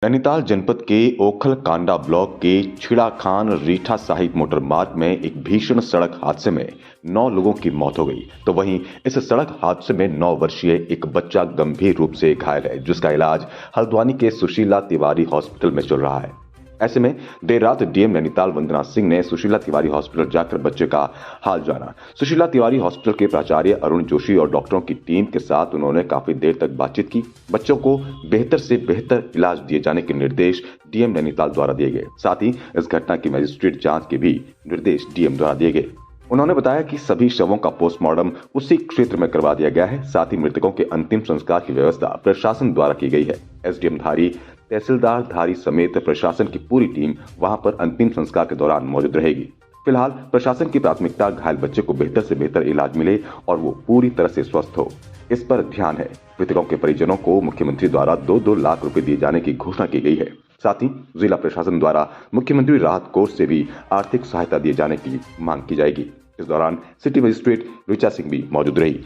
नैनीताल जनपद के ओखल कांडा ब्लॉक के छिड़ाखान रीठा साहिब मोटर मार्ग में एक भीषण सड़क हादसे में 9 लोगों की मौत हो गई। तो वहीं इस सड़क हादसे में 9 वर्षीय एक बच्चा गंभीर रूप से घायल है, जिसका इलाज हल्द्वानी के सुशीला तिवारी हॉस्पिटल में चल रहा है। ऐसे में देर रात डीएम नैनीताल वंदना सिंह ने सुशीला तिवारी हॉस्पिटल जाकर बच्चे का हाल जाना। सुशीला तिवारी हॉस्पिटल के प्राचार्य अरुण जोशी और डॉक्टरों की टीम के साथ उन्होंने काफी देर तक बातचीत की। बच्चों को बेहतर से बेहतर इलाज दिए जाने के निर्देश डीएम नैनीताल द्वारा दिए गए। साथ ही इस घटना की मजिस्ट्रेट जांच के भी निर्देश डीएम द्वारा दिए गए। उन्होंने बताया कि सभी शवों का पोस्टमार्टम उसी क्षेत्र में करवा दिया गया है। साथ ही मृतकों के अंतिम संस्कार की व्यवस्था प्रशासन द्वारा की गई है। एसडीएम धारी, तहसीलदार धारी समेत प्रशासन की पूरी टीम वहां पर अंतिम संस्कार के दौरान मौजूद रहेगी। फिलहाल प्रशासन की प्राथमिकता घायल बच्चे को बेहतर से बेहतर इलाज मिले और वो पूरी तरह से स्वस्थ हो, इस पर ध्यान है। मृतकों के परिजनों को मुख्यमंत्री द्वारा 2-2 लाख रुपए दिए जाने की घोषणा की गई है। साथ ही जिला प्रशासन द्वारा मुख्यमंत्री राहत कोष से भी आर्थिक सहायता दिए जाने की मांग की जाएगी। इस दौरान सिटी मजिस्ट्रेट ऋचा सिंह भी मौजूद रही।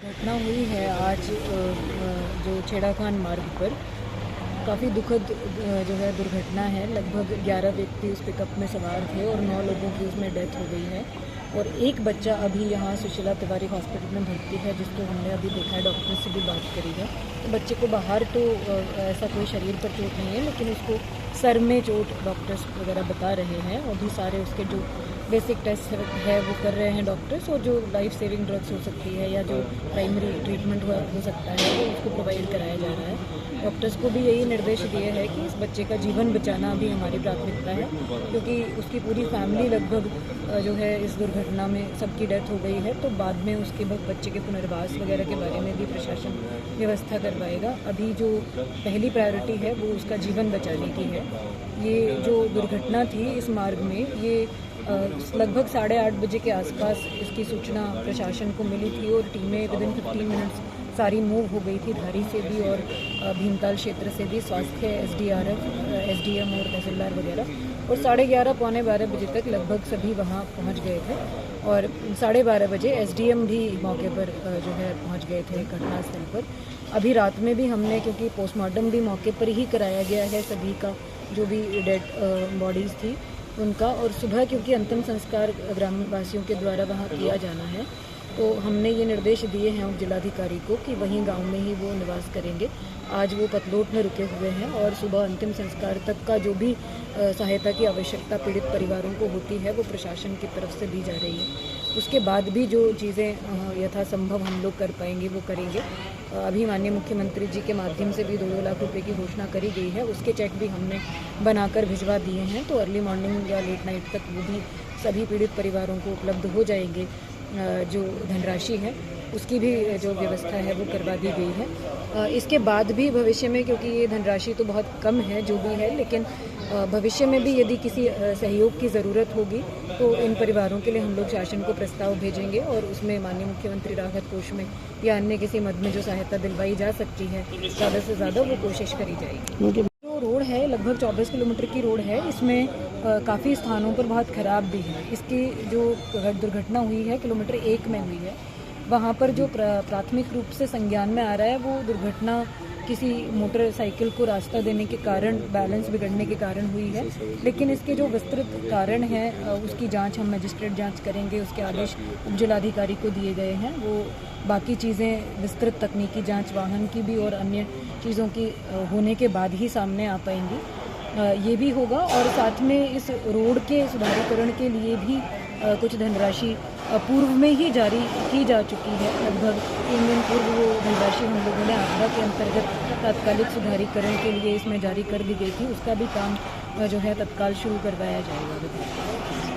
घटना हुई है आज जो छेड़ाखान मार्ग पर काफ़ी दुखद जो है दुर्घटना है। लगभग 11 व्यक्ति उस पिकअप में सवार थे और 9 लोगों की उसमें डेथ हो गई है और एक बच्चा अभी यहाँ सुशीला तिवारी हॉस्पिटल में भर्ती है, जिसको हमने अभी देखा है, डॉक्टर से भी बात करी है। तो बच्चे को बाहर तो ऐसा कोई शरीर पर चोट नहीं है, लेकिन उसको सर में चोट डॉक्टर्स वगैरह बता रहे हैं। अभी सारे उसके जो बेसिक टेस्ट है वो कर रहे हैं डॉक्टर्स, और जो लाइफ सेविंग ड्रग्स हो सकती है या जो प्राइमरी ट्रीटमेंट हो सकता है वो उसको प्रोवाइड कराया जा रहा है। डॉक्टर्स को भी यही निर्देश दिए हैं कि इस बच्चे का जीवन बचाना अभी हमारी प्राथमिकता है, क्योंकि उसकी पूरी फैमिली लगभग जो है इस दुर्घटना में सबकी डेथ हो गई है। तो बाद में उसके बच्चे के पुनर्वास वगैरह के बारे में भी प्रशासन व्यवस्था करवाएगा। अभी जो पहली प्रायोरिटी है वो उसका जीवन बचाने की है। ये जो दुर्घटना थी इस मार्ग में, ये लगभग 8:30 बजे के आसपास इसकी सूचना प्रशासन को मिली थी और टीमें विदिन 15 मिनट्स सारी मूव हो गई थी, धारी से भी और भीमताल क्षेत्र से भी, स्वास्थ्य, एसडीआरएफ, एसडीएम और तहसीलदार वगैरह। और 11:30 पौने 12 बजे तक लगभग सभी वहाँ पहुँच गए थे और 12:30 बजे एसडीएम भी मौके पर जो है पहुँच गए थे घटनास्थल पर। अभी रात में भी हमने, क्योंकि पोस्टमार्टम भी मौके पर ही कराया गया है सभी का, जो भी डेड बॉडीज़ थी उनका, और सुबह क्योंकि अंतिम संस्कार ग्रामीण वासियों के द्वारा वहाँ किया जाना है, तो हमने ये निर्देश दिए हैं उप जिलाधिकारी को कि वहीं गांव में ही वो निवास करेंगे। आज वो पतलोट में रुके हुए हैं और सुबह अंतिम संस्कार तक का जो भी सहायता की आवश्यकता पीड़ित परिवारों को होती है वो प्रशासन की तरफ से दी जा रही है। उसके बाद भी जो चीज़ें यथासंभव हम लोग कर पाएंगे वो करेंगे। अभी माननीय मुख्यमंत्री जी के माध्यम से भी 2-2 लाख रुपए की घोषणा करी गई है, उसके चेक भी हमने बनाकर भिजवा दिए हैं। तो अर्ली मॉर्निंग या लेट नाइट तक वो भी सभी पीड़ित परिवारों को उपलब्ध हो जाएंगे। जो धनराशि है उसकी भी जो व्यवस्था है वो करवा दी गई है। इसके बाद भी भविष्य में, क्योंकि ये धनराशि तो बहुत कम है जो भी है, लेकिन भविष्य में भी यदि किसी सहयोग की ज़रूरत होगी तो इन परिवारों के लिए हम लोग शासन को प्रस्ताव भेजेंगे और उसमें माननीय मुख्यमंत्री राहत कोष में या अन्य किसी मद में जो सहायता दिलवाई जा सकती है ज़्यादा से ज़्यादा वो कोशिश करी जाएगी। जो रोड है लगभग 24 किलोमीटर की रोड है, इसमें काफ़ी स्थानों पर बहुत ख़राब भी है। इसकी जो दुर्घटना हुई है किलोमीटर 1 में हुई है, वहाँ पर जो प्राथमिक रूप से संज्ञान में आ रहा है वो दुर्घटना किसी मोटरसाइकिल को रास्ता देने के कारण, बैलेंस बिगड़ने के कारण हुई है। लेकिन इसके जो विस्तृत कारण हैं उसकी जांच हम मजिस्ट्रेट जांच करेंगे। उसके आदेश उप जिलाधिकारी को दिए गए हैं। वो बाकी चीज़ें विस्तृत तकनीकी जांच वाहन की भी और अन्य चीज़ों की होने के बाद ही सामने आ पाएंगी। ये भी होगा और साथ में इस रोड के सुधारीकरण के लिए भी कुछ धनराशि पूर्व में ही जारी की जा चुकी है। लगभग 3 दिन पूर्व वो धनराशि हम लोगों ने आपदा के अंतर्गत तात्कालिक सुधारीकरण के लिए इसमें जारी कर दी गई थी। उसका भी काम जो है तत्काल शुरू करवाया जाएगा।